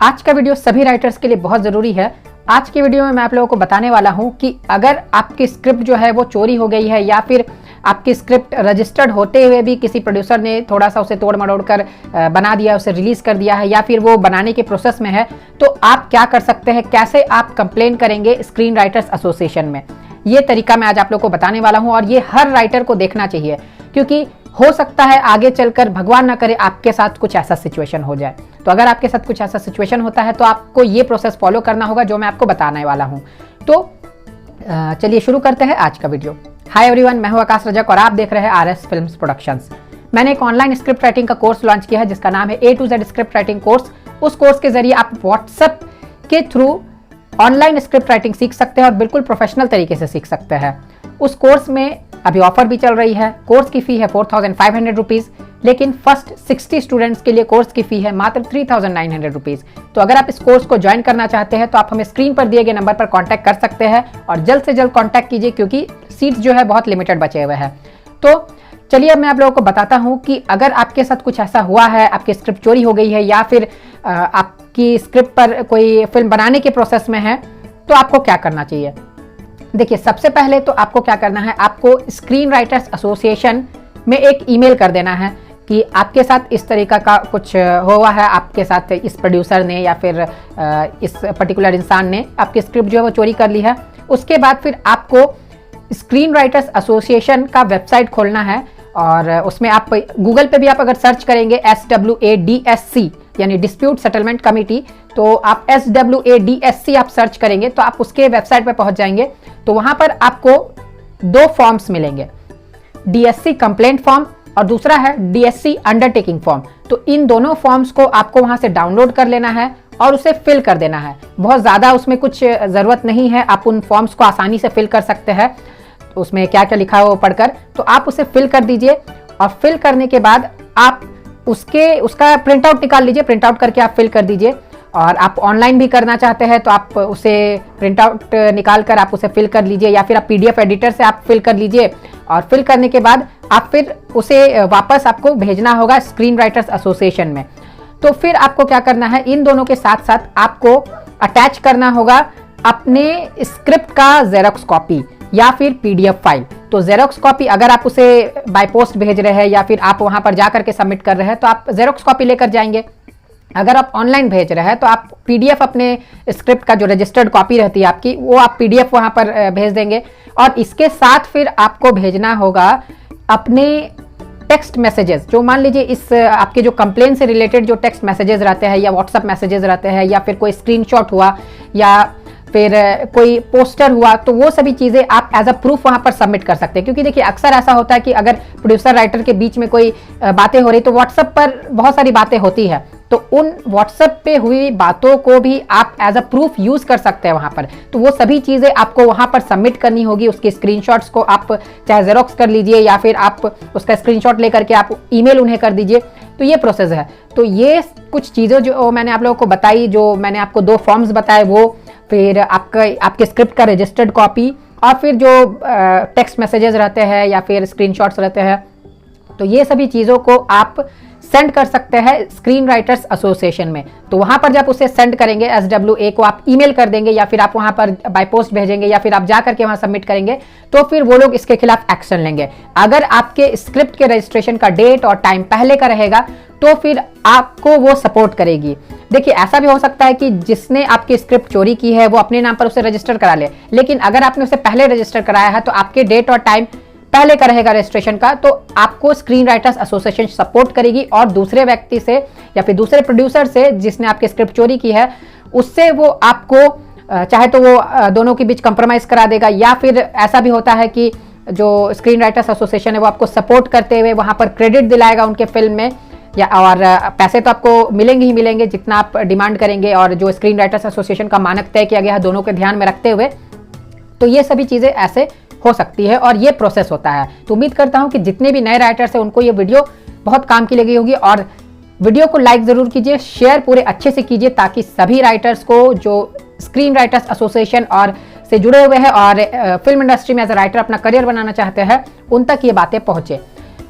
आज का वीडियो सभी राइटर्स के लिए बहुत ज़रूरी है। आज की वीडियो में मैं आप लोगों को बताने वाला हूं कि अगर आपकी स्क्रिप्ट जो है वो चोरी हो गई है या फिर आपकी स्क्रिप्ट रजिस्टर्ड होते हुए भी किसी प्रोड्यूसर ने थोड़ा सा उसे तोड़ मरोड़ कर बना दिया, उसे रिलीज कर दिया है या फिर वो बनाने के प्रोसेस में है, तो आप क्या कर सकते हैं, कैसे आप कंप्लेन करेंगे स्क्रीन राइटर्स एसोसिएशन में। ये तरीका मैं आज आप लोगों को बताने वाला हूँ और ये हर राइटर को देखना चाहिए, क्योंकि हो सकता है आगे चलकर भगवान ना करे आपके साथ कुछ ऐसा सिचुएशन हो जाए। तो अगर आपके साथ कुछ ऐसा सिचुएशन होता है तो आपको ये प्रोसेस फॉलो करना होगा जो मैं आपको बताने वाला हूँ। तो चलिए शुरू करते हैं आज का वीडियो। हाय एवरीवन, मैं हूं आकाश रजक और आप देख रहे हैं आरएस फिल्म्स प्रोडक्शंस। मैंने एक ऑनलाइन स्क्रिप्ट राइटिंग का कोर्स लॉन्च किया है जिसका नाम है A to Z script writing course. उस कोर्स के जरिए आप व्हाट्सएप के थ्रू ऑनलाइन स्क्रिप्ट राइटिंग सीख सकते हैं और बिल्कुल प्रोफेशनल तरीके से सीख सकते हैं। उस कोर्स में अभी ऑफर भी चल रही है। कोर्स की फी है 4500 रुपीज़, लेकिन फर्स्ट 60 स्टूडेंट्स के लिए कोर्स की फी है मात्र 3900 रुपीज़। तो अगर आप इस कोर्स को ज्वाइन करना चाहते हैं तो आप हमें स्क्रीन पर दिए गए नंबर पर कांटेक्ट कर सकते हैं और जल्द से जल्द कांटेक्ट कीजिए, क्योंकि सीट्स जो है बहुत लिमिटेड बचे हुए हैं। तो चलिए अब मैं आप लोगों को बताता हूँ कि अगर आपके साथ कुछ ऐसा हुआ है, आपकी स्क्रिप्ट चोरी हो गई है या फिर आपकी स्क्रिप्ट पर कोई फिल्म बनाने के प्रोसेस में है, तो आपको क्या करना चाहिए। देखिए, सबसे पहले तो आपको क्या करना है, आपको स्क्रीन राइटर्स एसोसिएशन में एक ईमेल कर देना है कि आपके साथ इस तरीका का कुछ हुआ है, आपके साथ इस प्रोड्यूसर ने या फिर इस पर्टिकुलर इंसान ने आपकी स्क्रिप्ट जो है वो चोरी कर ली है। उसके बाद फिर आपको स्क्रीन राइटर्स एसोसिएशन का वेबसाइट खोलना है और उसमें आप गूगल पे भी आप अगर सर्च करेंगे SWADSC यानी डिस्प्यूट सेटलमेंट कमेटी, तो आप SWADSC आप सर्च करेंगे तो आप उसके वेबसाइट पे पहुंच जाएंगे। तो वहां पर आपको दो फॉर्म्स मिलेंगे, DSC कंप्लेंट फॉर्म और दूसरा है DSC अंडरटेकिंग फॉर्म। तो इन दोनों फॉर्म्स को आपको वहां से डाउनलोड कर लेना है और उसे फिल कर देना है। बहुत ज़्यादा उसमें कुछ ज़रूरत नहीं है, आप उन फॉर्म्स को आसानी से फिल कर सकते हैं। उसमें क्या क्या लिखा है वो पढ़कर, तो आप उसे फिल कर दीजिए और फिल करने के बाद आप उसका प्रिंट आउट निकाल लीजिए। प्रिंट आउट करके आप फिल कर दीजिए। और आप ऑनलाइन भी करना चाहते हैं तो आप उसे प्रिंट आउट निकाल कर आप उसे फिल कर लीजिए, या फिर आप PDF एडिटर से आप फिल कर लीजिए। और फिल करने के बाद आप फिर उसे वापस आपको भेजना होगा स्क्रीन राइटर्स एसोसिएशन में। तो फिर आपको क्या करना है, इन दोनों के साथ साथ आपको अटैच करना होगा अपने स्क्रिप्ट का जेरोक्स कॉपी या फिर PDF फाइल। तो जेरोक्स कॉपी अगर आप उसे बाय पोस्ट भेज रहे हैं या फिर आप वहां पर जाकर के सबमिट कर रहे हैं तो आप जेरोक्स कॉपी लेकर जाएंगे। अगर आप ऑनलाइन भेज रहे हैं तो आप PDF अपने स्क्रिप्ट का जो रजिस्टर्ड कॉपी रहती है आपकी, वो आप PDF वहां पर भेज देंगे। और इसके साथ फिर आपको भेजना होगा अपने टेक्स्ट मैसेजेस, जो मान लीजिए इस आपके जो कंप्लेन से रिलेटेड जो टेक्स्ट मैसेजेस रहते हैं या व्हाट्सएप मैसेजेस रहते हैं या फिर कोई स्क्रीनशॉट हुआ या फिर कोई पोस्टर हुआ, तो वो सभी चीज़ें आप एज अ प्रूफ वहां पर सबमिट कर सकते हैं। क्योंकि देखिए, अक्सर ऐसा होता है कि अगर प्रोड्यूसर राइटर के बीच में कोई बातें हो रही तो व्हाट्सएप पर बहुत सारी बातें होती है, तो उन व्हाट्सएप पे हुई बातों को भी आप एज अ प्रूफ यूज कर सकते हैं वहां पर। तो वो सभी चीजें आपको वहां पर सबमिट करनी होगी। उसके स्क्रीनशॉट्स को आप चाहे जेरोक्स कर लीजिए या फिर आप उसका स्क्रीनशॉट लेकर के आप ईमेल उन्हें कर दीजिए। तो ये प्रोसेस है। तो ये कुछ चीजें जो मैंने आप लोगों को बताई, जो मैंने आपको दो फॉर्म्स बताए, वो फिर आपके स्क्रिप्ट का रजिस्टर्ड कॉपी और फिर जो टेक्स्ट मैसेजेस रहते हैं या फिर स्क्रीनशॉट्स रहते हैं, तो ये सभी चीज़ों को आप सेंड कर सकते हैं स्क्रीन राइटर्स एसोसिएशन में। तो वहां पर जब उसे सेंड करेंगे, SWA को आप ईमेल कर देंगे या फिर आप वहां पर बाय पोस्ट भेजेंगे या फिर आप जा करके वहां सबमिट करेंगे, तो फिर वो लोग इसके खिलाफ एक्शन लेंगे। अगर आपके स्क्रिप्ट के रजिस्ट्रेशन का डेट और टाइम पहले का रहेगा तो फिर आपको वो सपोर्ट करेगी। देखिए, ऐसा भी हो सकता है कि जिसने आपकी स्क्रिप्ट चोरी की है वो अपने नाम पर उसे रजिस्टर करा ले, लेकिन अगर आपने उसे पहले रजिस्टर कराया है तो आपके डेट और टाइम पहले का रहेगा रजिस्ट्रेशन का, तो आपको स्क्रीन राइटर्स एसोसिएशन सपोर्ट करेगी और दूसरे व्यक्ति से या फिर दूसरे प्रोड्यूसर से जिसने आपकी स्क्रिप्ट चोरी की है, उससे वो आपको चाहे तो वो दोनों के बीच कंप्रोमाइज करा देगा, या फिर ऐसा भी होता है कि जो स्क्रीन राइटर्स एसोसिएशन है वो आपको सपोर्ट करते हुए वहां पर क्रेडिट दिलाएगा उनके फिल्म में, या और पैसे तो आपको मिलेंगे ही मिलेंगे जितना आप डिमांड करेंगे और जो स्क्रीन राइटर्स एसोसिएशन का मानक तय किया गया है दोनों को ध्यान में रखते हुए। तो ये सभी चीज़ें ऐसे हो सकती है और ये प्रोसेस होता है। तो उम्मीद करता हूं कि जितने भी नए राइटर्स हैं उनको ये वीडियो बहुत काम की लगी होगी, और वीडियो को लाइक ज़रूर कीजिए, शेयर पूरे अच्छे से कीजिए, ताकि सभी राइटर्स को जो स्क्रीन राइटर्स एसोसिएशन और से जुड़े हुए हैं और फिल्म इंडस्ट्री में एज अ राइटर अपना करियर बनाना चाहते हैं, उन तक ये बातें पहुंचे।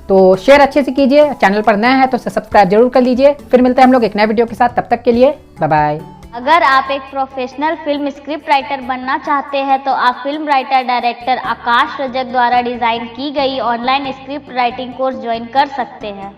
तो शेयर अच्छे से कीजिए, चैनल पर नए हैं तो सब्सक्राइब जरूर कर लीजिए। फिर मिलते हैं हम लोग एक नए वीडियो के साथ, तब तक के लिए बाय बाय। अगर आप एक प्रोफेशनल फिल्म स्क्रिप्ट राइटर बनना चाहते हैं तो आप फिल्म राइटर डायरेक्टर आकाश रजक द्वारा डिजाइन की गई online script writing course join कर सकते हैं।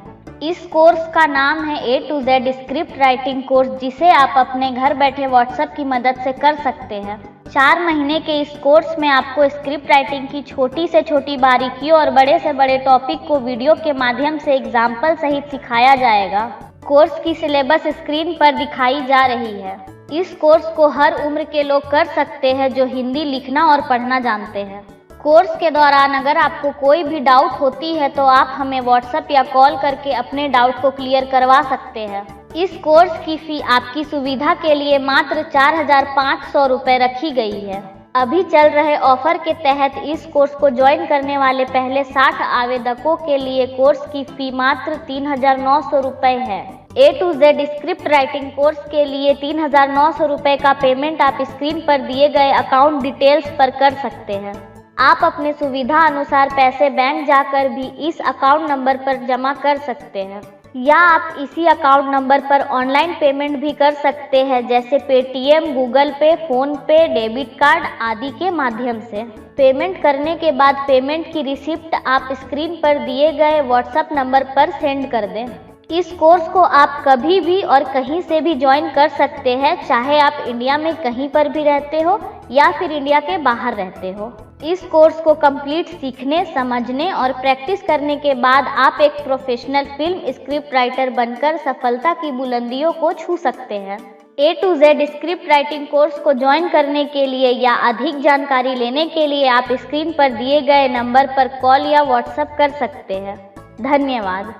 इस कोर्स का नाम है A to Z script writing course, जिसे आप अपने घर बैठे व्हाट्सएप की मदद से कर सकते हैं। 4 महीने के इस कोर्स में आपको स्क्रिप्ट राइटिंग की छोटी से छोटी बारीकियों और बड़े से बड़े टॉपिक को वीडियो के माध्यम से एग्जाम्पल सहित सिखाया जाएगा। कोर्स की सिलेबस स्क्रीन पर दिखाई जा रही है। इस कोर्स को हर उम्र के लोग कर सकते हैं जो हिंदी लिखना और पढ़ना जानते हैं। कोर्स के दौरान अगर आपको कोई भी डाउट होती है तो आप हमें व्हाट्सएप या कॉल करके अपने डाउट को क्लियर करवा सकते हैं। इस कोर्स की फी आपकी सुविधा के लिए मात्र 4,500 रुपये रखी गई है। अभी चल रहे ऑफर के तहत इस कोर्स को ज्वाइन करने वाले पहले 60 आवेदकों के लिए कोर्स की फी मात्र 3,900 रुपये है। A to Z script writing course के लिए 3,900 रुपये का पेमेंट आप स्क्रीन पर दिए गए अकाउंट डिटेल्स पर कर सकते हैं। आप अपने सुविधा अनुसार पैसे बैंक जाकर भी इस अकाउंट नंबर पर जमा कर सकते हैं, या आप इसी अकाउंट नंबर पर ऑनलाइन पेमेंट भी कर सकते हैं, जैसे पेटीएम, गूगल पे, फोन पे, डेबिट कार्ड आदि के माध्यम से। पेमेंट करने के बाद पेमेंट की रिसिप्ट आप स्क्रीन पर दिए गए व्हाट्सएप नंबर पर सेंड कर दें। इस कोर्स को आप कभी भी और कहीं से भी ज्वाइन कर सकते हैं, चाहे आप इंडिया में कहीं पर भी रहते हो या फिर इंडिया के बाहर रहते हो। इस कोर्स को कंप्लीट सीखने, समझने और प्रैक्टिस करने के बाद आप एक प्रोफेशनल फिल्म स्क्रिप्ट राइटर बनकर सफलता की बुलंदियों को छू सकते हैं। A to Z script writing course को ज्वाइन करने के लिए या अधिक जानकारी लेने के लिए आप स्क्रीन पर दिए गए नंबर पर कॉल या व्हाट्सएप कर सकते हैं। धन्यवाद।